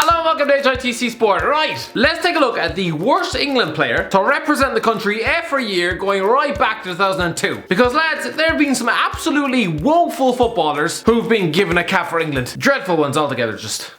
Hello and welcome to HITC Sport. Right, let's take a look at the worst England player to represent the country every year going right back to 2002. Because lads, there have been some absolutely woeful footballers who've been given a cap for England. Dreadful ones altogether, just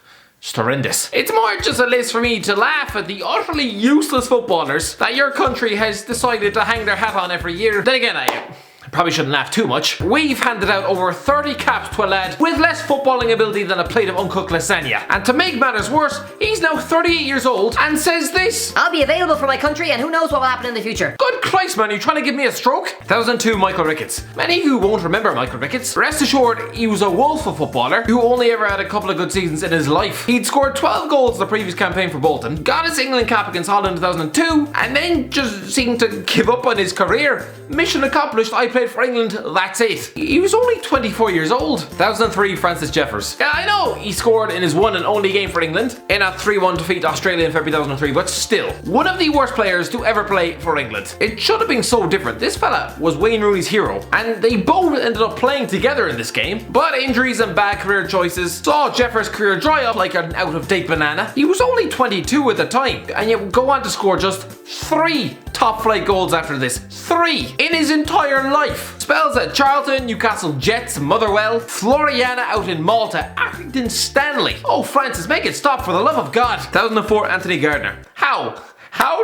horrendous. It's more just a list for me to laugh at the utterly useless footballers that your country has decided to hang their hat on every year. Then again, I probably shouldn't laugh too much. We've handed out over 30 caps to a lad with less footballing ability than a plate of uncooked lasagna. And to make matters worse, he's now 38 years old and says this: I'll be available for my country and who knows what will happen in the future. Good Christ, man, you trying to give me a stroke? 2002 Michael Ricketts. Many of you won't remember Michael Ricketts. Rest assured, he was a woeful footballer who only ever had a couple of good seasons in his life. He'd scored 12 goals the previous campaign for Bolton, got his England cap against Holland in 2002, and then just seemed to give up on his career. Mission accomplished, I played for England, that's it. He was only 24 years old. 2003 Francis Jeffers. Yeah, I know he scored in his one and only game for England in a 3-1 defeat to Australia in February 2003, but still, one of the worst players to ever play for England. It should have been so different. This fella was Wayne Rooney's hero, and they both ended up playing together in this game, but injuries and bad career choices saw Jeffers' career dry up like an out-of-date banana. He was only 22 at the time, and yet would go on to score just 3 top-flight goals after this. 3 in his entire life. Spells at Charlton, Newcastle Jets, Motherwell, Floriana out in Malta, Accrington Stanley. Oh Francis, make it stop for the love of God. 2004 Anthony Gardner. How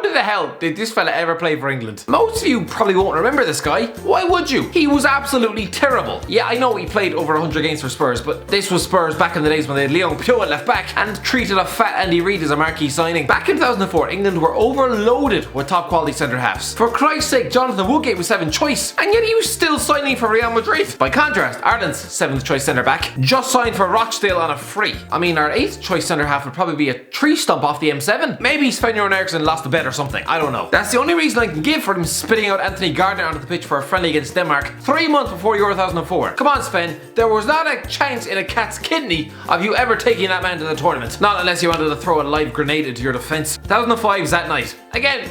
the hell did this fella ever play for England? Most of you probably won't remember this guy. Why would you? He was absolutely terrible. Yeah, I know he played over 100 games for Spurs, but this was Spurs back in the days when they had Leon Pio at left back and treated a fat Andy Reid as a marquee signing. Back in 2004, England were overloaded with top quality centre halves. For Christ's sake, Jonathan Woodgate was 7th choice, and yet he was still signing for Real Madrid. By contrast, Ireland's 7th choice centre back just signed for Rochdale on a free. I mean, our 8th choice centre half would probably be a tree stump off the M7. Maybe Sven-Göran Eriksson lost the bet or something, I don't know. That's the only reason I can give for him spitting out Anthony Gardner onto the pitch for a friendly against Denmark 3 months before Euro 2004. Come on Sven, there was not a chance in a cat's kidney of you ever taking that man to the tournament. Not unless you wanted to throw a live grenade into your defence. 2005's that night. Again,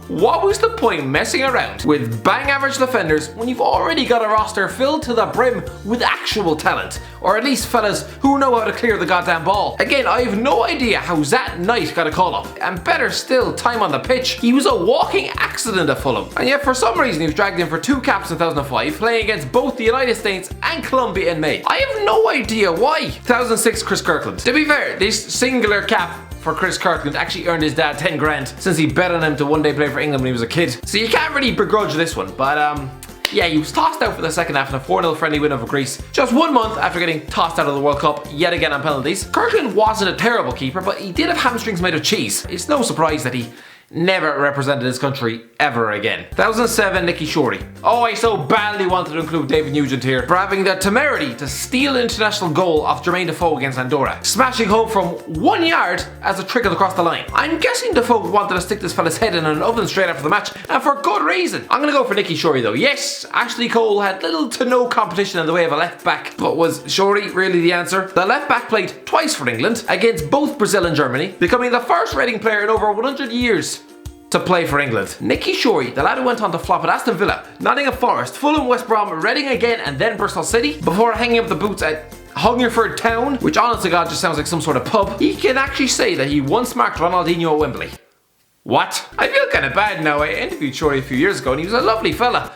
what was the point messing around with bang average defenders when you've already got a roster filled to the brim with actual talent? Or at least fellas who know how to clear the goddamn ball. Again, I have no idea how Zat Knight got a call up. And better still, time on the pitch. He was a walking accident at Fulham. And yet for some reason he was dragged in for 2 caps in 2005, playing against both the United States and Colombia in May. I have no idea why. 2006 Chris Kirkland. To be fair, this singular cap for Chris Kirkland actually earned his dad 10 grand since he bet on him to one day play for England when he was a kid. So you can't really begrudge this one, but yeah, he was tossed out for the second half in a 4-0 friendly win over Greece, just 1 month after getting tossed out of the World Cup yet again on penalties. Kirkland wasn't a terrible keeper, but he did have hamstrings made of cheese. It's no surprise that he never represented his country ever again. 2007 Nicky Shorey. Oh, I so badly wanted to include David Nugent here for having the temerity to steal an international goal off Jermaine Defoe against Andorra, smashing home from 1 yard as it trickled across the line. I'm guessing Defoe wanted to stick this fella's head in an oven straight after the match, and for good reason. I'm gonna go for Nicky Shorey though. Yes, Ashley Cole had little to no competition in the way of a left back, but was Shorey really the answer? The left back played twice for England against both Brazil and Germany, becoming the first Reading player in over 100 years to play for England. Nicky Shorey, the lad who went on to flop at Aston Villa, Nottingham Forest, Fulham, West Brom, Reading again, and then Bristol City, before hanging up the boots at Hungerford Town, which honest to God just sounds like some sort of pub. He can actually say that he once marked Ronaldinho at Wembley. What? I feel kind of bad now. I interviewed Shorey a few years ago and he was a lovely fella.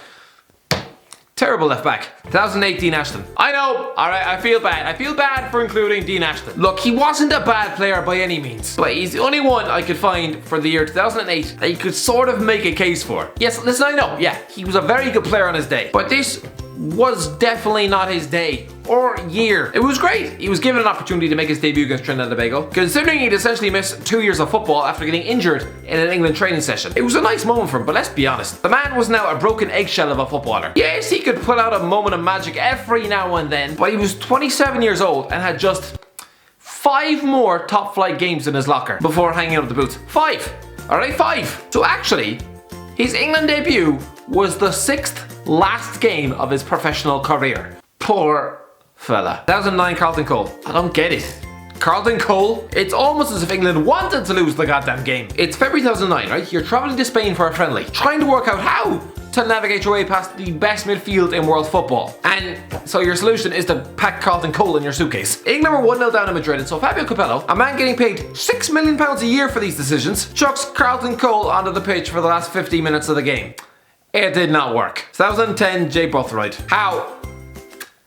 Terrible left back. 2008 Dean Ashton. I know, alright, I feel bad. I feel bad for including Dean Ashton. Look, he wasn't a bad player by any means, but he's the only one I could find for the year 2008 that you could sort of make a case for. Yes, listen, I know, yeah, he was a very good player on his day, but this was definitely not his day or year. It was great. He was given an opportunity to make his debut against Trinidad and Tobago, considering he'd essentially missed 2 years of football after getting injured in an England training session. It was a nice moment for him, but let's be honest, the man was now a broken eggshell of a footballer. Yes, he could pull out a moment of magic every now and then, but he was 27 years old and had just 5 more top flight games in his locker before hanging up the boots. 5! Alright, 5! So actually, his England debut was the 6th last game of his professional career. Poor fella. 2009 Carlton Cole. I don't get it. Carlton Cole? It's almost as if England wanted to lose the goddamn game. It's February 2009, right? You're travelling to Spain for a friendly, trying to work out how to navigate your way past the best midfield in world football. And so your solution is to pack Carlton Cole in your suitcase. England were 1-0 down in Madrid, and so Fabio Capello, a man getting paid £6 million a year for these decisions, chucks Carlton Cole onto the pitch for the last 15 minutes of the game. It did not work. 2010 J. BOTHROYD.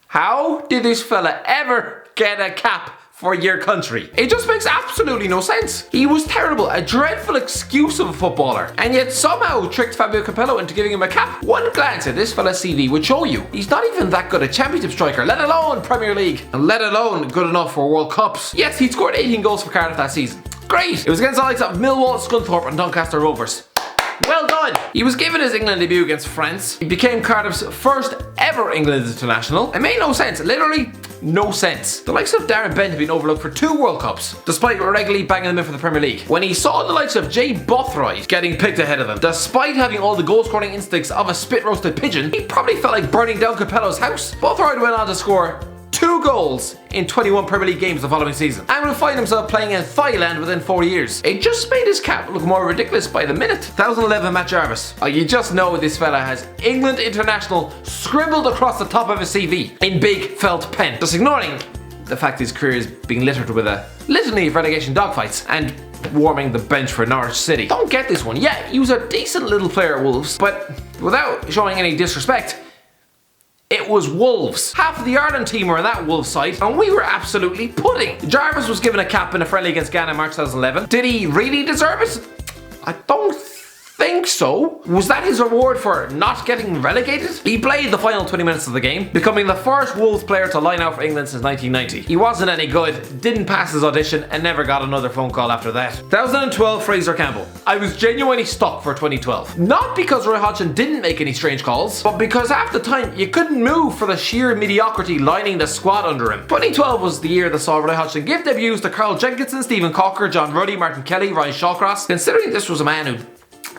How did this fella ever get a cap for your country? It just makes absolutely no sense. He was terrible, a dreadful excuse of a footballer, and yet somehow tricked Fabio Capello into giving him a cap. One glance at this fella's CV would show you he's not even that good a championship striker, let alone Premier League, and let alone good enough for World Cups. Yes, he'd scored 18 goals for Cardiff that season. Great! It was against the likes of Millwall, Scunthorpe and Doncaster Rovers. Well done! He was given his England debut against France. He became Cardiff's first ever England international. It made no sense, literally no sense. The likes of Darren Bent have been overlooked for 2 World Cups, despite regularly banging them in for the Premier League. When he saw the likes of J. BOTHROYD getting picked ahead of him, despite having all the goal-scoring instincts of a spit-roasted pigeon, he probably felt like burning down Capello's house. BOTHROYD went on to score 2 goals in 21 Premier League games the following season, and would find himself playing in Thailand within 4 years. It just made his cap look more ridiculous by the minute. 2011 Matt Jarvis. Oh, you just know this fella has England international scribbled across the top of his CV in big felt pen, just ignoring the fact his career is being littered with a litany of relegation dogfights and warming the bench for Norwich City. Don't get this one. Yeah, he was a decent little player at Wolves, but without showing any disrespect, it was Wolves. Half of the Ireland team were in that Wolves side, and we were absolutely pudding. Jarvis was given a cap in a friendly against Ghana in March 2011. Did he really deserve it? I don't think so. Was that his reward for not getting relegated? He played the final 20 minutes of the game, becoming the first Wolves player to line out for England since 1990. He wasn't any good, didn't pass his audition, and never got another phone call after that. 2012 Fraser Campbell. I was genuinely stuck for 2012. Not because Roy Hodgson didn't make any strange calls, but because half the time you couldn't move for the sheer mediocrity lining the squad under him. 2012 was the year that saw Roy Hodgson give debuts to Carl Jenkinson, Stephen Cocker, John Ruddy, Martin Kelly, Ryan Shawcross. Considering this was a man who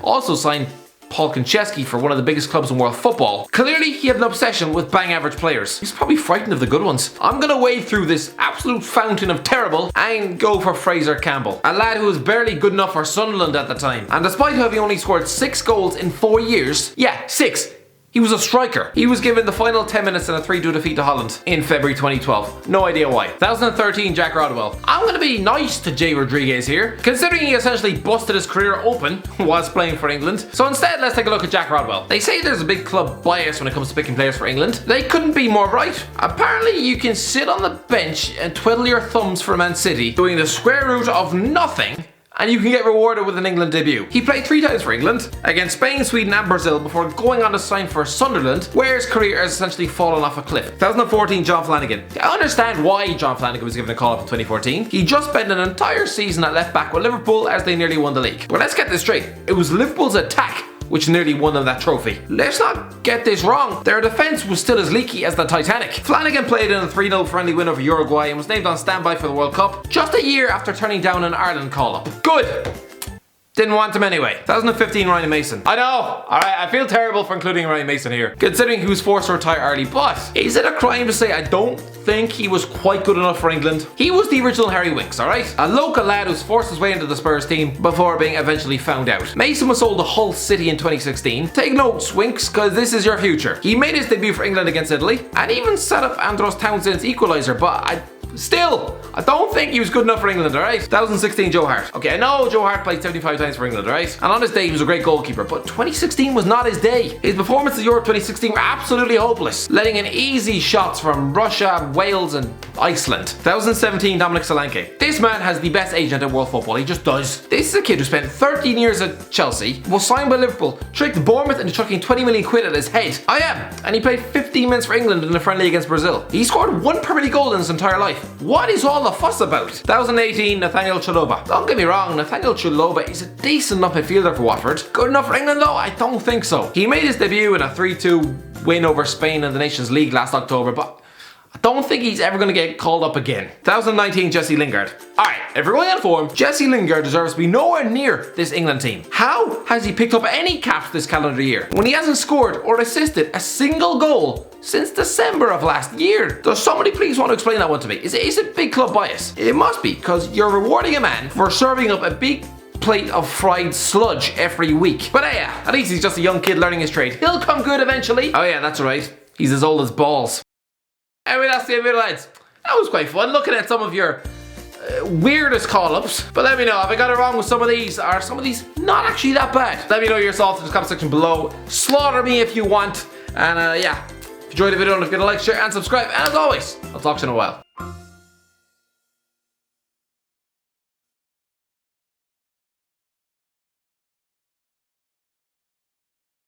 also signed Paul Konchesky for one of the biggest clubs in world football, clearly he had an obsession with bang average players. He's probably frightened of the good ones. I'm gonna wade through this absolute fountain of terrible and go for Fraser Campbell, a lad who was barely good enough for Sunderland at the time. And despite having only scored 6 goals in 4 years, yeah, 6, he was a striker. He was given the final 10 minutes in a 3-2 defeat to Holland in February 2012. No idea why. 2013 Jack Rodwell. I'm going to be nice to Jay Rodriguez here, considering he essentially busted his career open whilst playing for England. So instead, let's take a look at Jack Rodwell. They say there's a big club bias when it comes to picking players for England. They couldn't be more right. Apparently, you can sit on the bench and twiddle your thumbs for Man City, doing the square root of nothing, and you can get rewarded with an England debut. He played 3 times for England, against Spain, Sweden and Brazil, before going on to sign for Sunderland, where his career has essentially fallen off a cliff. 2014 John Flanagan. I understand why John Flanagan was given a call up in 2014. He just spent an entire season at left back with Liverpool as they nearly won the league. But let's get this straight. It was Liverpool's attack which nearly won them that trophy. Let's not get this wrong. Their defence was still as leaky as the Titanic. Flanagan played in a 3-0 friendly win over Uruguay and was named on standby for the World Cup just a year after turning down an Ireland call-up. Good! Didn't want him anyway. 2015 Ryan Mason. I know, alright, I feel terrible for including Ryan Mason here, considering he was forced to retire early, but is it a crime to say I don't think he was quite good enough for England? He was the original Harry Winks, alright? A local lad who's forced his way into the Spurs team before being eventually found out. Mason was sold to Hull City in 2016. Take notes, Winks, cause this is your future. He made his debut for England against Italy, and even set up Andros Townsend's equaliser, but I don't think he was good enough for England, alright? 2016 Joe Hart. Okay, I know Joe Hart played 75 times for England, alright? And on his day he was a great goalkeeper, but 2016 was not his day. His performances in Europe 2016 were absolutely hopeless, letting in easy shots from Russia, Wales and Iceland. 2017 Dominic Solanke. This man has the best agent in world football, he just does. This is a kid who spent 13 years at Chelsea, was signed by Liverpool, tricked Bournemouth into chucking 20 million quid at his head. And he played 15 minutes for England in a friendly against Brazil. He scored 1 Premier League goal in his entire life. What is all the fuss about? 2018 Nathaniel Chalobah. Don't get me wrong, Nathaniel Chalobah is a decent enough midfielder for Watford. Good enough for England though? I don't think so. He made his debut in a 3-2 win over Spain in the Nations League last October, but I don't think he's ever going to get called up again. 2019 Jesse Lingard. Alright, if we're going on form, Jesse Lingard deserves to be nowhere near this England team. How has he picked up any caps this calendar year when he hasn't scored or assisted a single goal since December of last year? Does somebody please want to explain that one to me? Is it big club bias? It must be, because you're rewarding a man for serving up a big plate of fried sludge every week. But yeah, at least he's just a young kid learning his trade. He'll come good eventually. Oh yeah, that's right. He's as old as balls. Anyway, that's the end of it, lads. That was quite fun looking at some of your weirdest call-ups. But let me know if I got it wrong with some of these. Are some of these not actually that bad? Let me know your thoughts in the comment section below. Slaughter me if you want. And yeah, if you enjoyed the video, don't forget to like, share, and subscribe. And as always, I'll talk to you in a while.